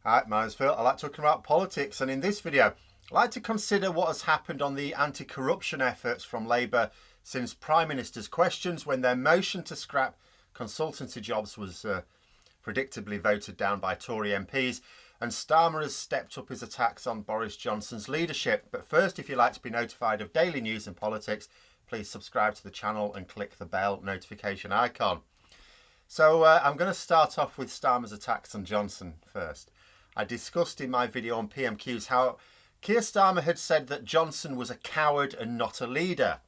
Hi, my name's Phil. I like talking about politics, and in this video, I like to consider what has happened on the anti-corruption efforts from Labour since Prime Minister's questions when their motion to scrap consultancy jobs was predictably voted down by Tory MPs, and Starmer has stepped up his attacks on Boris Johnson's leadership. But first, if you'd like to be notified of daily news and politics, please subscribe to the channel and click the bell notification icon. So I'm going to start off with Starmer's attacks on Johnson first. I discussed in my video on PMQs how Keir Starmer had said that Johnson was a coward and not a leader.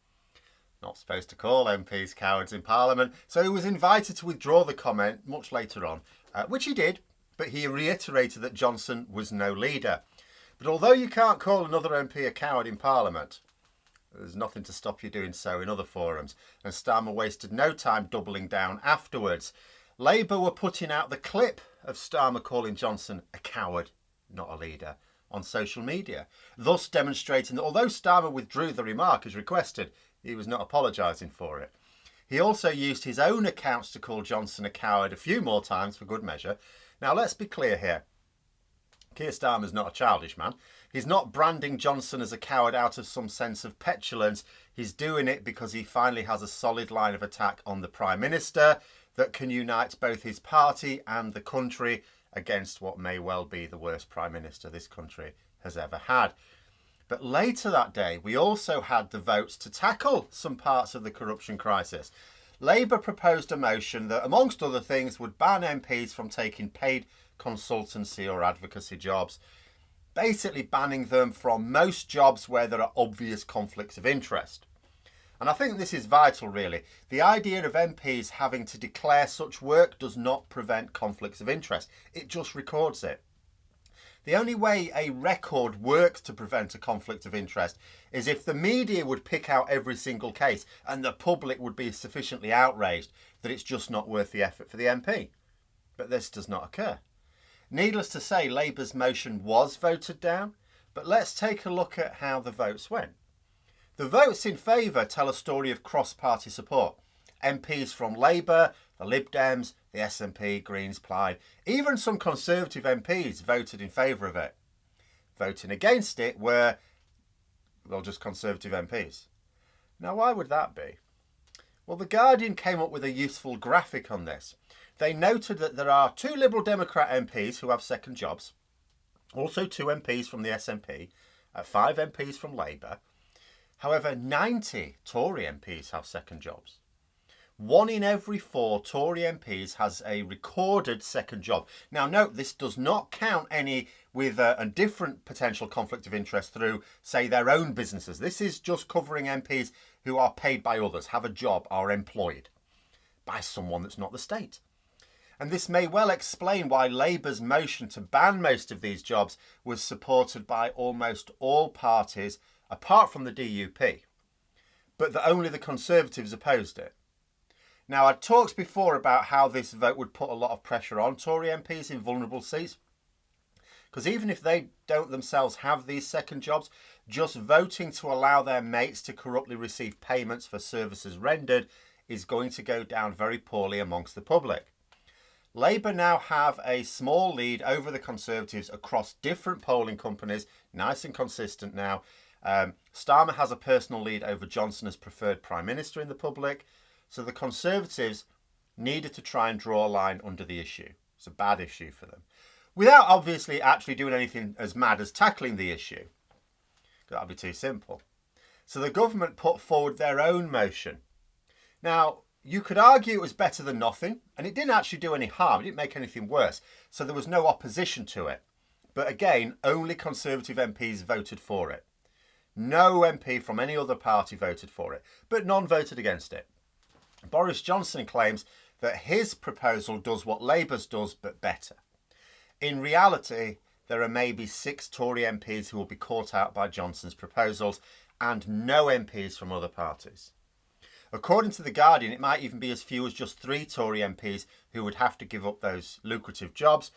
Not supposed to call MPs cowards in Parliament, so he was invited to withdraw the comment much later on, which he did, but he reiterated that Johnson was no leader. But although you can't call another MP a coward in Parliament, there's nothing to stop you doing so in other forums, and Starmer wasted no time doubling down afterwards. Labour were putting out the clip of Starmer calling Johnson a coward, not a leader, on social media, thus demonstrating that although Starmer withdrew the remark as requested, he was not apologising for it. He also used his own accounts to call Johnson a coward a few more times for good measure. Now let's be clear here. Keir Starmer's not a childish man. He's not branding Johnson as a coward out of some sense of petulance. He's doing it because he finally has a solid line of attack on the Prime Minister that can unite both his party and the country against what may well be the worst Prime Minister this country has ever had. But later that day, we also had the votes to tackle some parts of the corruption crisis. Labour proposed a motion that, amongst other things, would ban MPs from taking paid consultancy or advocacy jobs, basically banning them from most jobs where there are obvious conflicts of interest. And I think this is vital, really. The idea of MPs having to declare such work does not prevent conflicts of interest. It just records it. The only way a record works to prevent a conflict of interest is if the media would pick out every single case and the public would be sufficiently outraged that it's just not worth the effort for the MP. But this does not occur. Needless to say, Labour's motion was voted down, but let's take a look at how the votes went. The votes in favour tell a story of cross-party support. MPs from Labour, the Lib Dems, the SNP, Greens, Plaid, even some Conservative MPs voted in favour of it. Voting against it were, well, just Conservative MPs. Now, why would that be? Well, The Guardian came up with a useful graphic on this. They noted that there are 2 Liberal Democrat MPs who have second jobs, also 2 MPs from the SNP, 5 MPs from Labour. However, 90 Tory MPs have second jobs. 1 in every 4 Tory MPs has a recorded second job. Now note, this does not count any with a different potential conflict of interest through, say, their own businesses. This is just covering MPs who are paid by others, have a job, are employed by someone that's not the state. And this may well explain why Labour's motion to ban most of these jobs was supported by almost all parties apart from the DUP, but that only the Conservatives opposed it. Now, I'd talked before about how this vote would put a lot of pressure on Tory MPs in vulnerable seats, because even if they don't themselves have these second jobs, just voting to allow their mates to corruptly receive payments for services rendered is going to go down very poorly amongst the public. Labour now have a small lead over the Conservatives across different polling companies, nice and consistent now. Starmer has a personal lead over Johnson as preferred Prime Minister in the public. So the Conservatives needed to try and draw a line under the issue. It's a bad issue for them, without obviously actually doing anything as mad as tackling the issue. That would be too simple. So the government put forward their own motion. Now, you could argue it was better than nothing, and it didn't actually do any harm. It didn't make anything worse. So there was no opposition to it. But again, only Conservative MPs voted for it. No MP from any other party voted for it, but none voted against it. Boris Johnson claims that his proposal does what Labour's does, but better. In reality, there are maybe 6 Tory MPs who will be caught out by Johnson's proposals and no MPs from other parties. According to The Guardian, it might even be as few as just 3 Tory MPs who would have to give up those lucrative jobs,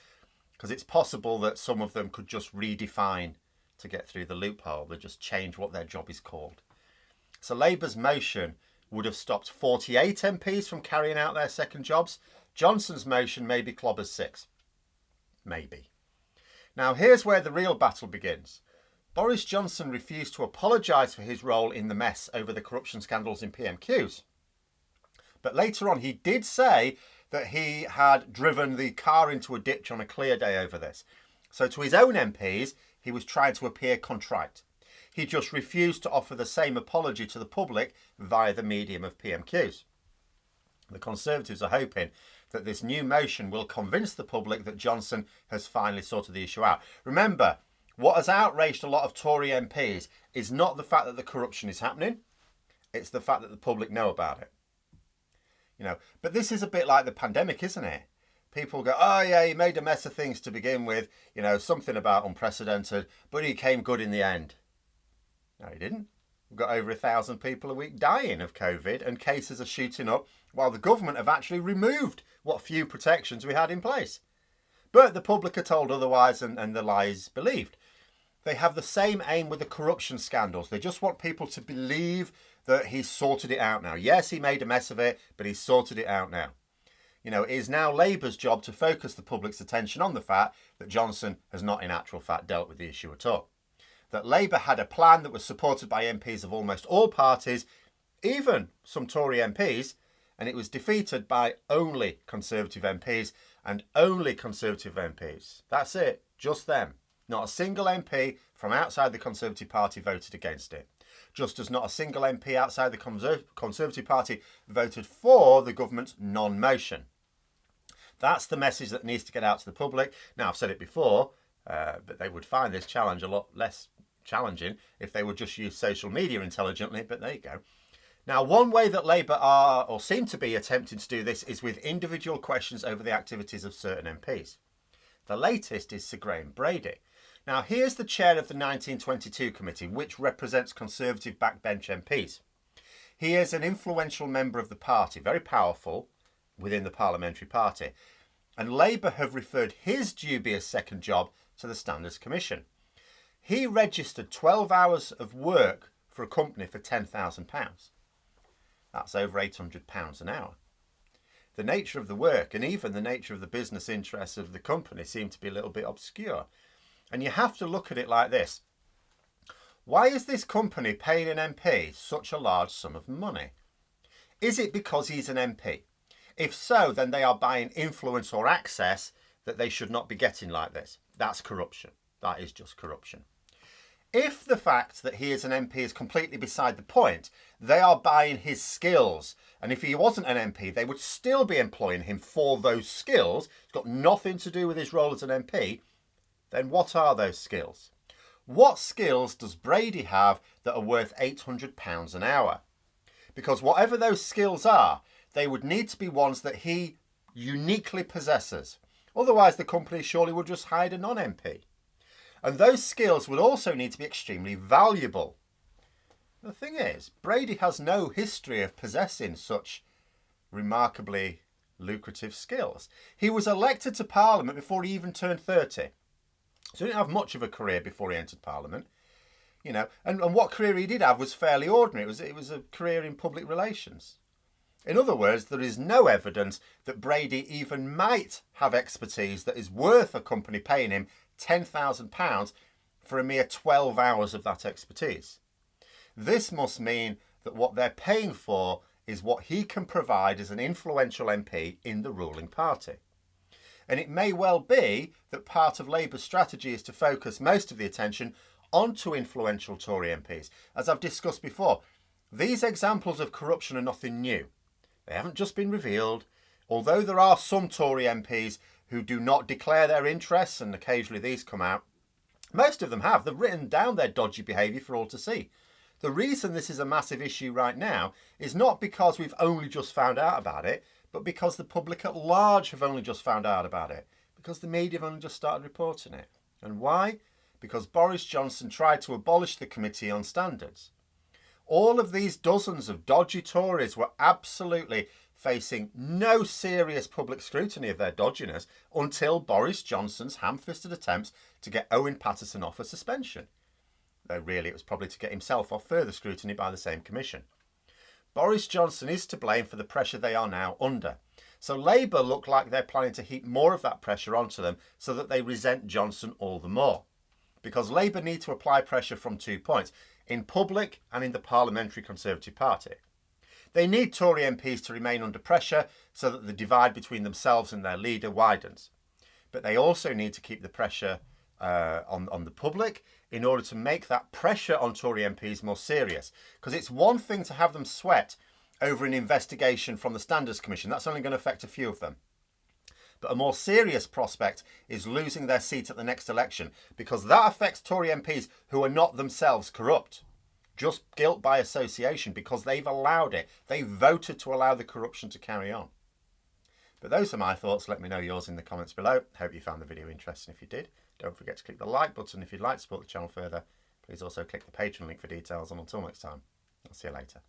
because it's possible that some of them could just redefine to get through the loophole. They just change what their job is called. So Labour's motion would have stopped 48 MPs from carrying out their second jobs. Johnson's motion maybe clobbers 6. Maybe. Now here's where the real battle begins. Boris Johnson refused to apologise for his role in the mess over the corruption scandals in PMQs. But later on he did say that he had driven the car into a ditch on a clear day over this. So to his own MPs, he was trying to appear contrite. He just refused to offer the same apology to the public via the medium of PMQs. The Conservatives are hoping that this new motion will convince the public that Johnson has finally sorted the issue out. Remember, what has outraged a lot of Tory MPs is not the fact that the corruption is happening, it's the fact that the public know about it. But this is a bit like the pandemic, isn't it? People go, oh yeah, he made a mess of things to begin with, something about unprecedented, but he came good in the end. No, he didn't. We've got over 1,000 people a week dying of COVID and cases are shooting up while the government have actually removed what few protections we had in place. But the public are told otherwise and the lie is believed. They have the same aim with the corruption scandals. They just want people to believe that he's sorted it out now. Yes, he made a mess of it, but he's sorted it out now. It is now Labour's job to focus the public's attention on the fact that Johnson has not in actual fact dealt with the issue at all. That Labour had a plan that was supported by MPs of almost all parties, even some Tory MPs, and it was defeated by only Conservative MPs and only Conservative MPs. That's it, just them. Not a single MP from outside the Conservative Party voted against it. Just as not a single MP outside the Conservative Party voted for the government's non-motion. That's the message that needs to get out to the public. Now, I've said it before, but they would find this challenge a lot less challenging if they would just use social media intelligently, but there you go. Now, one way that Labour are, or seem to be, attempting to do this is with individual questions over the activities of certain MPs. The latest is Sir Graham Brady. Now, here's the chair of the 1922 committee, which represents Conservative backbench MPs. He is an influential member of the party, very powerful within the parliamentary party. And Labour have referred his dubious second job to the Standards Commission. He registered 12 hours of work for a company for £10,000. That's over £800 an hour. The nature of the work and even the nature of the business interests of the company seem to be a little bit obscure. And you have to look at it like this. Why is this company paying an MP such a large sum of money? Is it because he's an MP? If so, then they are buying influence or access that they should not be getting like this. That's corruption. That is just corruption. If the fact that he is an MP is completely beside the point, they are buying his skills. And if he wasn't an MP, they would still be employing him for those skills. It's got nothing to do with his role as an MP. Then what are those skills? What skills does Brady have that are worth £800 an hour? Because whatever those skills are, they would need to be ones that he uniquely possesses. Otherwise, the company surely would just hire a non-MP. And those skills would also need to be extremely valuable. The thing is, Brady has no history of possessing such remarkably lucrative skills. He was elected to Parliament before he even turned 30. So he didn't have much of a career before he entered Parliament. And what career he did have was fairly ordinary. It was a career in public relations. In other words, there is no evidence that Brady even might have expertise that is worth a company paying him £10,000 for a mere 12 hours of that expertise. This must mean that what they're paying for is what he can provide as an influential MP in the ruling party. And it may well be that part of Labour's strategy is to focus most of the attention onto influential Tory MPs. As I've discussed before, these examples of corruption are nothing new. They haven't just been revealed, although there are some Tory MPs who do not declare their interests, and occasionally these come out. Most of them have. They've written down their dodgy behaviour for all to see. The reason this is a massive issue right now is not because we've only just found out about it, but because the public at large have only just found out about it, because the media have only just started reporting it. And why? Because Boris Johnson tried to abolish the Committee on Standards. All of these dozens of dodgy Tories were absolutely facing no serious public scrutiny of their dodginess until Boris Johnson's ham-fisted attempts to get Owen Paterson off a suspension. Though really it was probably to get himself off further scrutiny by the same commission. Boris Johnson is to blame for the pressure they are now under. So Labour look like they're planning to heap more of that pressure onto them so that they resent Johnson all the more. Because Labour need to apply pressure from 2 points, in public and in the Parliamentary Conservative Party. They need Tory MPs to remain under pressure so that the divide between themselves and their leader widens. But they also need to keep the pressure on the public in order to make that pressure on Tory MPs more serious. Because it's one thing to have them sweat over an investigation from the Standards Commission. That's only going to affect a few of them. But a more serious prospect is losing their seat at the next election, because that affects Tory MPs who are not themselves corrupt. Just guilt by association, because they've allowed it. They voted to allow the corruption to carry on. But those are my thoughts. Let me know yours in the comments below. Hope you found the video interesting. If you did, don't forget to click the like button if you'd like to support the channel further. Please also click the Patreon link for details. And until next time, I'll see you later.